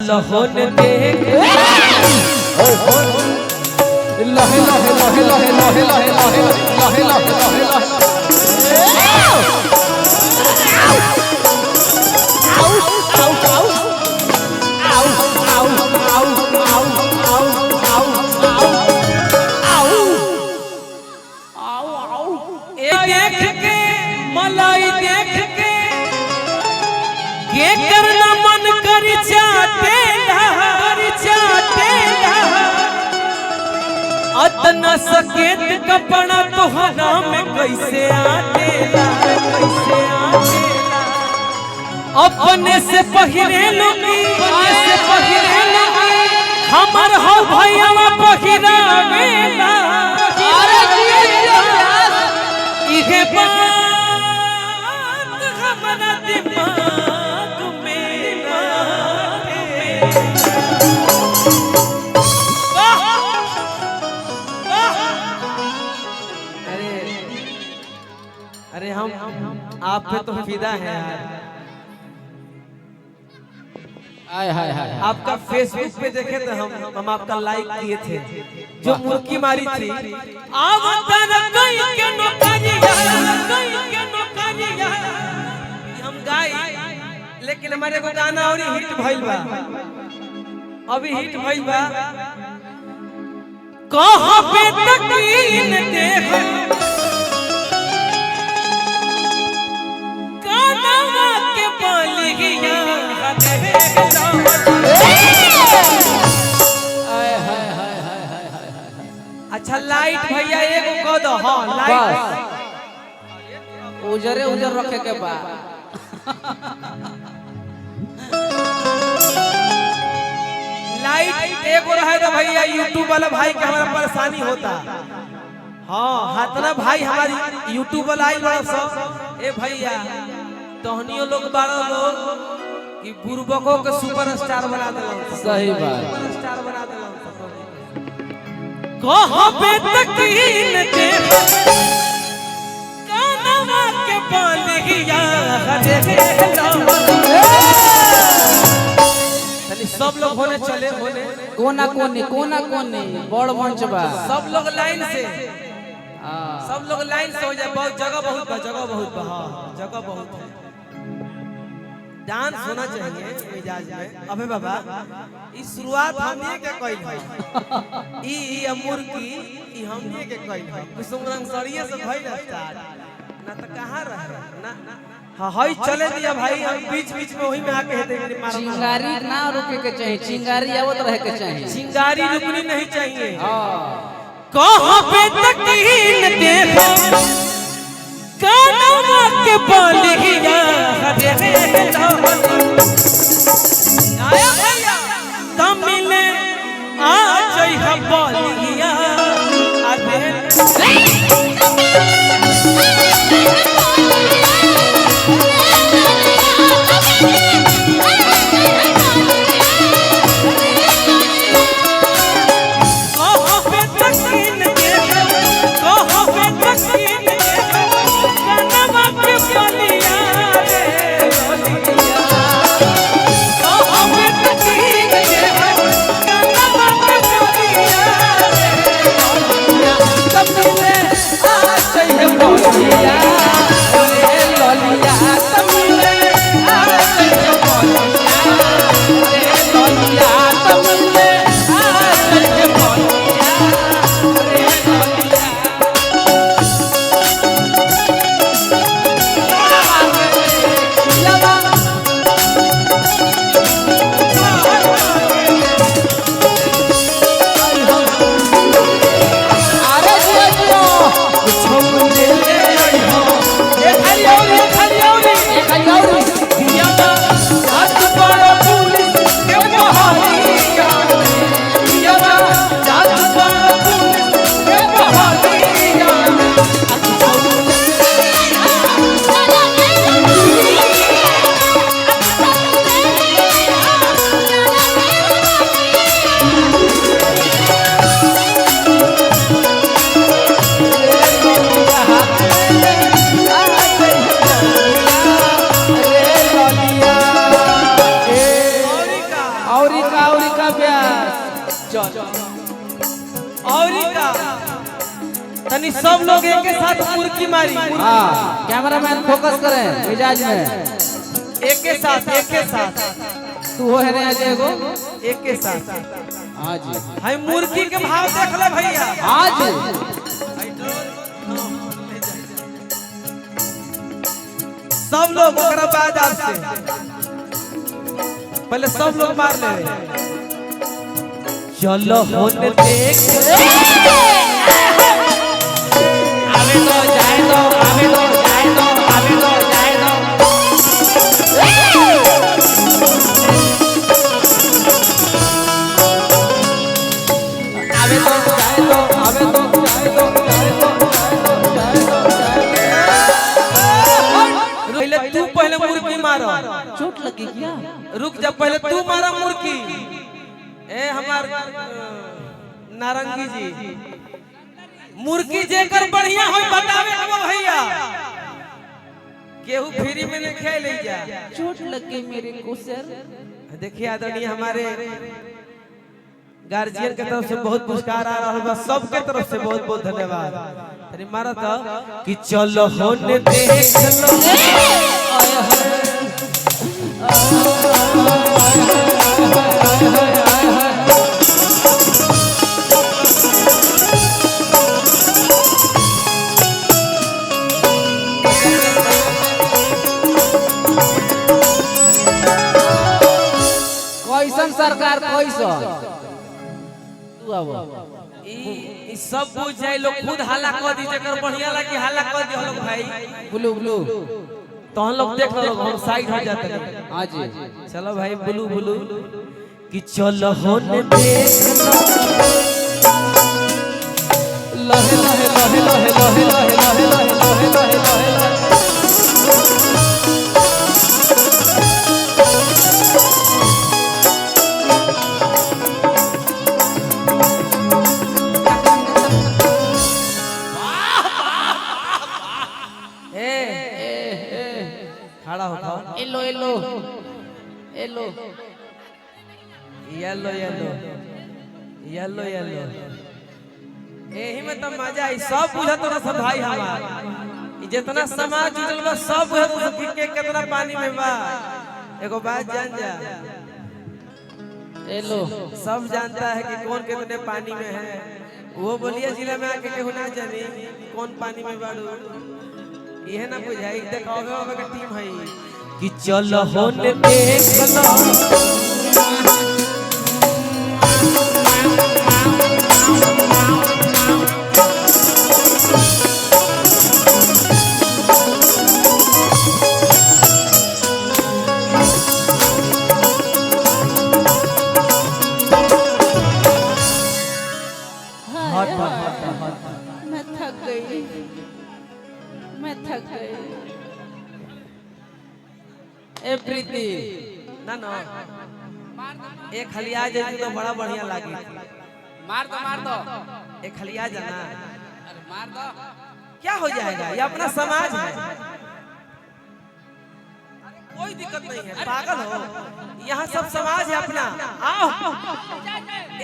चल होन देख लहे लहे लहे लहे लहे लहे लहे लहे लहे देख के मलाई देख के करना मन कर चाटेला अतना सकेत कपड़ा तोहरा में कैसे आटेला अपने से पहिरे लोगी हमर हो भैया पहिरावेला इहे बात हमरा दिमाग में अरे हम आप पे तो फिदा है यार। हाय हाय हाय आपका फेसबुक पे देखे थे हम आपका लाइक किए थे जो मुर्की मारी थी हम गाई लेकिन हमारे को गाना और हिट भइल बा अभी हिट भइल बा कहां पे तकीन देख कानवा के बालिया अच्छा लाइट भैया एगो कह दो हां लाइट उजरे उजर रखे के बा लाइट एगो रहे तो भैया यूट्यूब वाला भाई के हमारा परेशानी होता हां हाथना भाई हमारी यूट्यूब वाला आई बड़ा सब ए भैया तोहनियो लोग बारो लोग कि बुर्बकों के सुपरस्टार बना देला सही बात सुपरस्टार बना देला कहां पे तकीन देख कानवा के बालिया तनी सब लोग होने चले होने कोना कोने बड़ मंच बा सब लोग लाइन से सब लोग लाइन से हो जाए बहुत जगह बहुत बा हां जगह बहुत है डांस होना चाहिए मिजाज में अबे बाबा ई शुरुआत हमने के कइल है ई अमूर की ई हमने के कइल है कुसुम रंग सरिये से भइल स्टार्ट ना त कहां रहे ना हां हई चले दिया भाई हम बीच में वही में आके हेते मेरी मार चिंगारी ना रुके के चाहिए चिंगारी आवत रहे के चाहिए चिंगारी रुकनी नहीं चाहिए हां कहां पे तकीन देखो कानवा के बालिया हरे आया भैया तमिले आ जई हम बालिया अरे औरी का प्यास चल और का तनी सब लोग एक के साथ मुर्गी मारी हाँ कैमरामैन फोकस करें मिजाज में एक के साथ तू हो है रे अजय को एक के साथ हाँ जी हाय मुर्गी के भाव देख ले भैया हाँ जी सब लोग ओकरा बाद आपसे पहले सब लोग मार ले चलो होने देख आवे तो जाए दो आवे तो जाए दो आवे तो जाए दो आवे तो जाए दो आवे तो जाए दो जाए दो पहले मुर्गी मारो चोट लगी क्या रुक जा पहले तू मारा मुर्गी ए हमार नारंगी जी मुर्गी जेकर बढ़िया हो बतावे अब भैया केहू फ्री में नहीं खेल ले जा चोट लग गई मेरे को सर देखिए आदरणीय हमारे गार्जियन के तरफ से बहुत पुरस्कार आ रहा है सबके तरफ से बहुत बहुत धन्यवाद अरे मारा था कि चलो होने देख लो कैसन सरकार कैसन तू अब ई सब बुझ जाए लोग खुद हल्ला कर दी जकर बढ़िया लगी हल्ला कर दी लोग भाई ब्लू ब्लू तो हम लोग देख लो हम साइड हो जाते हैं हाँ जी चलो भाई ब्लू ब्लू कि चलो होने देख लहे लहे लहे लहे लहे लहे लहे लहे लहे लहे लहे खड़ा हो yellow yellow yellow yellow yellow yellow yellow यही में तो मजा आई सब बुझत ना सब भाई हमार जितना समाज जुटल बा सब बुझत के कितना पानी में बा एगो बात जान जा येलो सब जानता है कि कौन कितने पानी में है वो बोलिए जिला में आके केहू ना जानी कौन पानी में बाड़ू यह ना बुझाई देखो का टीम है कि चलो होने देख लो मैं थक गई मैं थक गई ए प्रीति ना ना एक हलिया जाए तो बड़ा बढ़िया लागी मार दो एक हलिया जाना अरे मार दो क्या हो जाएगा ये अपना समाज है कोई दिक्कत नहीं है पागल हो यहाँ सब समाज है अपना आओ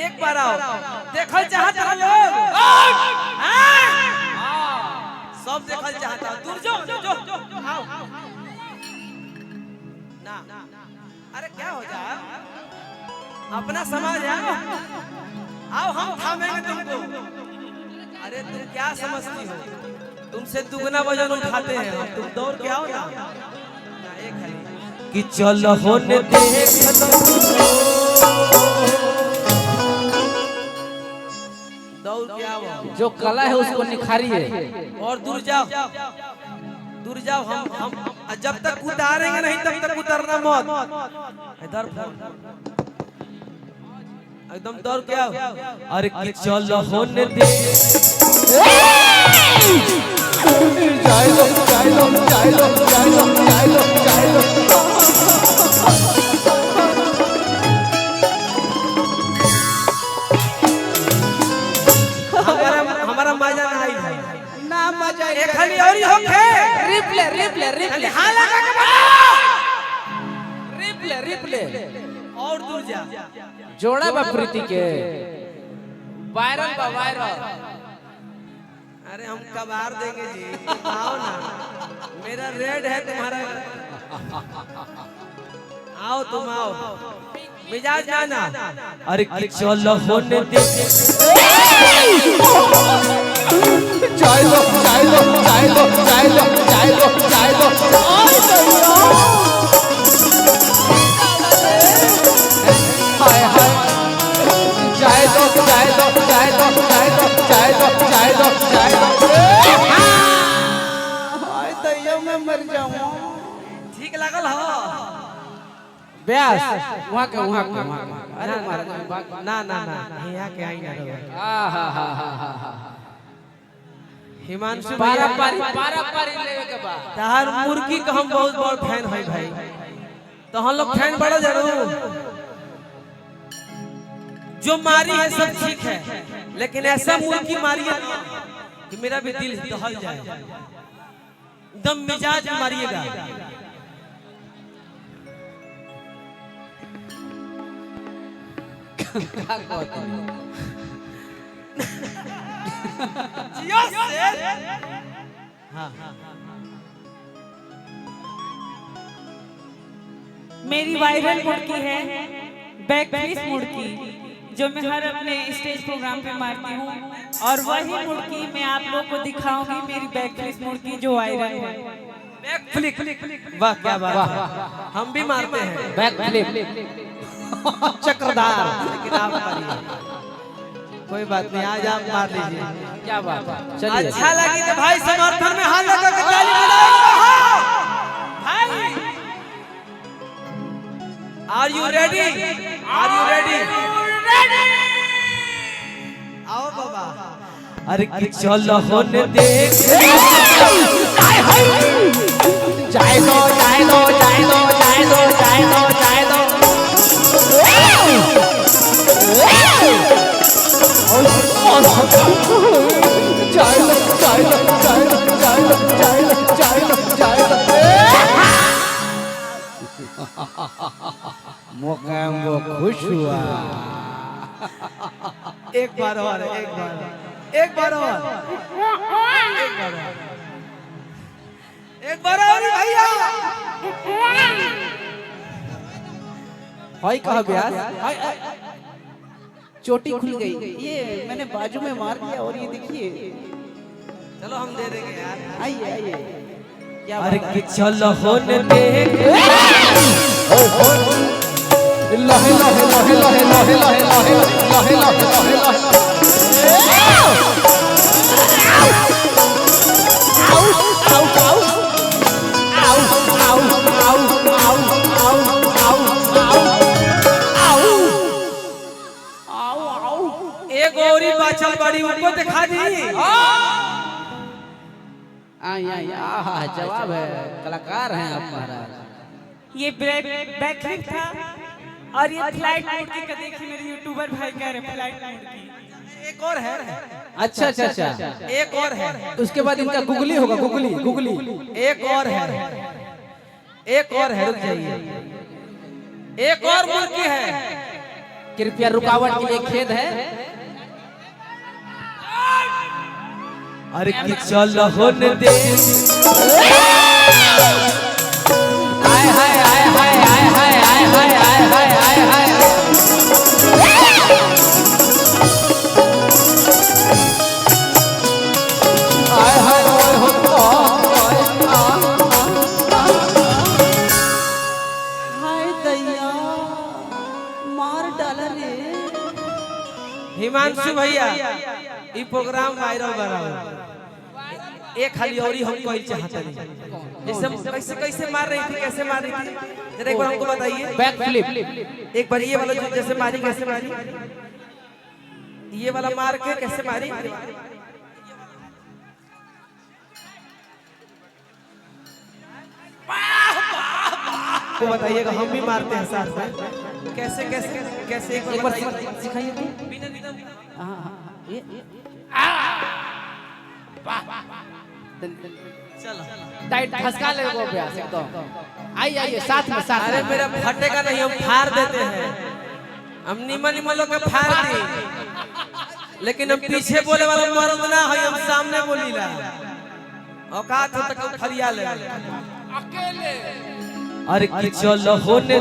एक बार आओ देखल चाहता लोग सब देखल चाहता दूर जो आओ ना अरे क्या हो जाए अपना समाज है आओ हम थामेंगे तुमको अरे तुम क्या समझती हो तुमसे दुगना वजन उठाते हैं हम तुम दौड़ के आओ ना एक है कि चलो होने देख लो दौड़ के आओ जो कला है उसको निखारिए और दूर जाओ हम जब तक उतारेंगे नहीं तब तक उतरना मत इधर एकदम दौड़ के आओ अरे कि चलो होने दे जाए लो जाए लो जाए लो जाए लो जाए लो जाए लो हमारा मजा ना आई भाई ना मजा एक खाली और ही होके रिप्ले हाँ लगा के रिप्ले और दूर जा। जोड़ा बा प्रीति के वायरल बा वायरल। अरे हम कबार देंगे जी, आओ ना, मेरा रेड है तुम्हारा। आओ तुम आओ, मिजाज ना। अरे चलो होने दे। चाय लो चाय लो चाय लो चाय लो चाय लो चाय लो। हाय हाय चाय लो चाय लो चाय लो चाय लो चाय लो चाय लो चाय लो। हाय दैया मैं मर जाऊं। ठीक लागल हो ब्यास वहां के अरे ना यहाँ के आई ना रहो। हिमांशु पारा पारी लेवे के बा। तहार मुर्गी का हम बहुत बड़ फैन है भाई, तो हम लोग फैन बड़ा जरूर। जो मारी है सब ठीक है, लेकिन ऐसा मुर्गी मारिए कि मेरा भी दिल दहल जाए, एकदम मिजाज मारिएगा। मेरी वायरल मुर्गी है बैकफिश मुर्गी, जो मैं हर अपने स्टेज प्रोग्राम पे मारती हूँ, और वही मुर्गी मैं आप लोग को दिखाऊंगी, मेरी बैकफिश मुर्गी जो वायरल है। बैकफ्लिप, वाह क्या बात है, हम भी मारते हैं बैकफ्लिप चक्रधार, लेकिन आप मारिए, कोई बात नहीं, आज आप मार लीजिए। क्या बात है, चलिए। अच्छा लगी तो भाई समर्थन में हाथ लगा के ताली बजाओ भाई। Are you ready? Are you ready? आओ बाबा। अरे कि चलो होने देख। चाय दो चाय दो चाय दो चाय दो चाय दो चाय दो। चाय लो चाय लो चाय लो चाय लो चाय लो चाय लो चाय लो। मोकाम्बो खुश हुआ। एक बार और, एक बार और, एक बार और, एक बार और भैया। हाय कहा ब्यास, चोटी खुल गई। ये मैंने बाजू में मार दिया, और ये देखिए। चलो हम दे देंगे यार। आइए आइए। क्या अरे कि चलो होने देख। लहे लहे लहे लहे लहे लहे लहे लहे लहे लहे। एक औरी बाचल बड़ी उनको दिखा दी। जवाब है, कलाकार हैं आप महाराज। ये बैकफ्लिप था, और ये फ्लाइट मुर्गी का देखिए, मेरे यूट्यूबर भाई कह रहे फ्लाइट मुर्गी। एक और है। अच्छा अच्छा अच्छा, एक और है। उसके बाद इनका गुगली होगा, गुगली गुगली। एक और है, एक और है, रुक जाइए। एक और मुर्गी है। कृपया रुकावट के लिए खेद है। अरे कि चलो होने दे। हाय हाय हाय हाय हाय हाय हाय हाय हाय हाय हाय हाय। हाय हाय हाय दैया मार डाला रे। हिमांशु भैया, ये प्रोग्राम वायरल बना हुआ। एक खाली और ही हम कोई चाहते नहीं। जैसे कैसे कैसे मार रही थी, कैसे मार रही थी, जरा एक बार हमको बताइए। बैकफ्लिप। एक बार ये वाला जैसे मारी, कैसे मारी, ये वाला मार के कैसे मारी। तो बताइएगा, हम भी मारते हैं साथ में। कैसे कैसे कैसे एक बार सिखाइए तो। बिना बिना हाँ हाँ ये चलो टाइट धसका ले वो अभ्यास एकदम। आइए आइए साथ में साथ अरे में। मेरा फटेगा नहीं, हम फाड़ देते हैं, हम निमन निमन लोग के फाड़ दी, लेकिन हम पीछे बोले वाला मर्द ना है, हम सामने बोलीला। औकात हो तक फरिया ले अकेले अरे कि चलो होने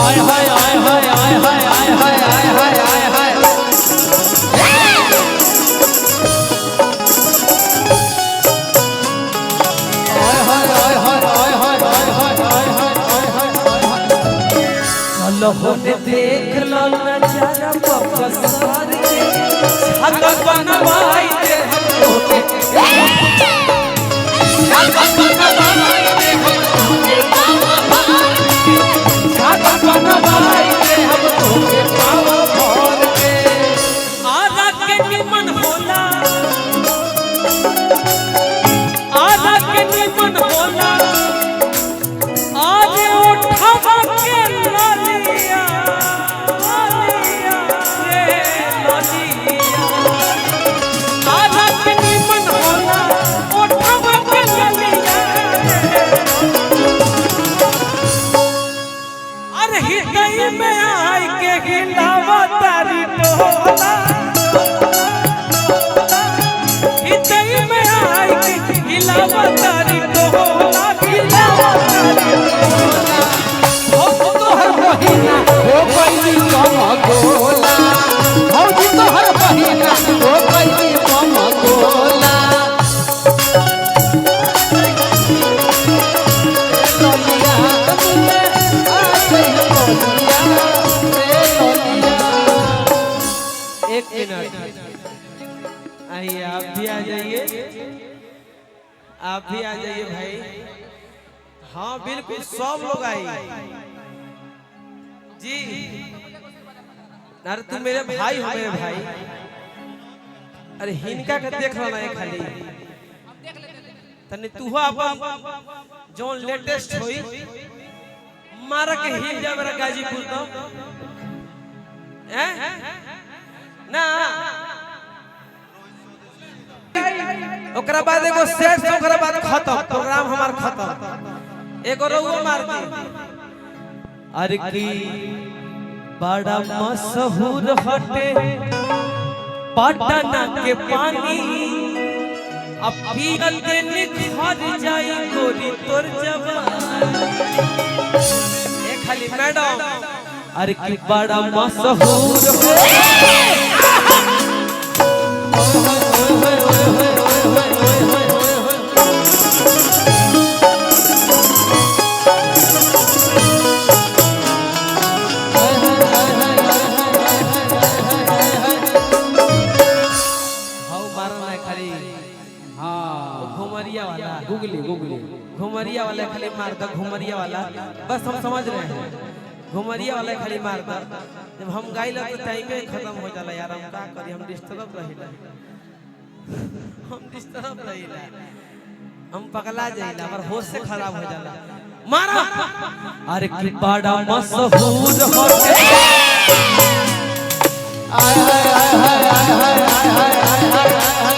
आय हाय आय हाय आय हाय आय हाय आय हाय आय हाय होने देख लो नजारा बक्सर के छत बनवाई दे हम लोगे, छत बनवाई दे हम लोगे, छत बनवाई दे हम लोगे पावा भर के। आधा के निमन होला, आधा के निमन होला, आज उठावा के लालिया लालिया रे लालिया, आधा के निमन होला, उठावा के लालिया। अरे हितई में आई के हिलावा तारी टोला, हितई में आई के हिलावा तारी टोला, हिलावा तारी टोला। तोहर बहिना हो गई कम गोला, भौजी तोहर बहिना हो गई कम गोला। लोलिया तुझे आ गई लोलिया रे लोलिया। एक मिनट आइए, आप भी आ जाइए, आप भी आ जाइए भाई। हाँ बिल्कुल सब लोग आइए जी। अरे तुम मेरे भाई हो, मेरे भाई। अरे हिनका के देख रहा ना खाली तने तू अपन जो लेटेस्ट होई मारा के हिल जा मेरा गाजीपुर तो हैं ना। ओकरा बाद एगो सेट से ओकरा बाद खत्म, प्रोग्राम हमार खत्म, एगो रउआ मार दी। अरे की बड़ा मशहूर हटे पटना के पानी, अब पियत निखर जाई गोरी तोर जवानी। ए खाली मैडम, अरे की बड़ा मशहूर घुमरिया वाला, गुगली गुगली घुमरिया वाला खाली मार दो, घुमरिया वाला बस हम समझ रहे हैं, घुमरिया वाला खाली मार दो। जब हम गाइला तो टाइम में खत्म हो जाला यार, हम का करी, हम डिस्टर्ब रहिला, हम डिस्टर्ब रहिला, हम पगला जाइला, हमर होश से खराब हो जाला। मारो अरे की बड़ा मशहूर होते आय हाय हाय हाय हाय हाय हाय हाय हाय।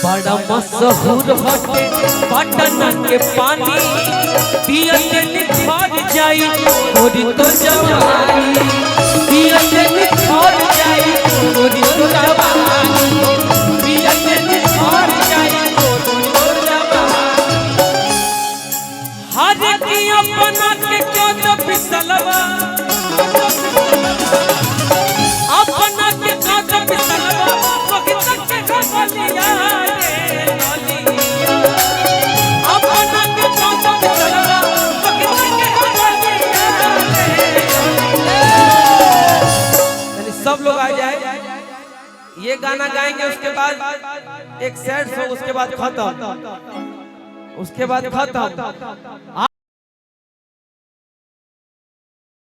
बड़ा मशहूर होते पटना के पानी, पियत निखर जाई गोरी तो जवानी, पियत निखर जाई गोरी तो जवानी, पियत निखर जाई गोरी तो जवानी। हर की अपना के कोन पिसलवा, अपना के कोन पिसलवा, वक्त के खलिया सब लोग आ जाए। ये गाना गाएंगे, उसके बाद एक सैड सॉन्ग, उसके बाद खत्म, उसके बाद खत्म।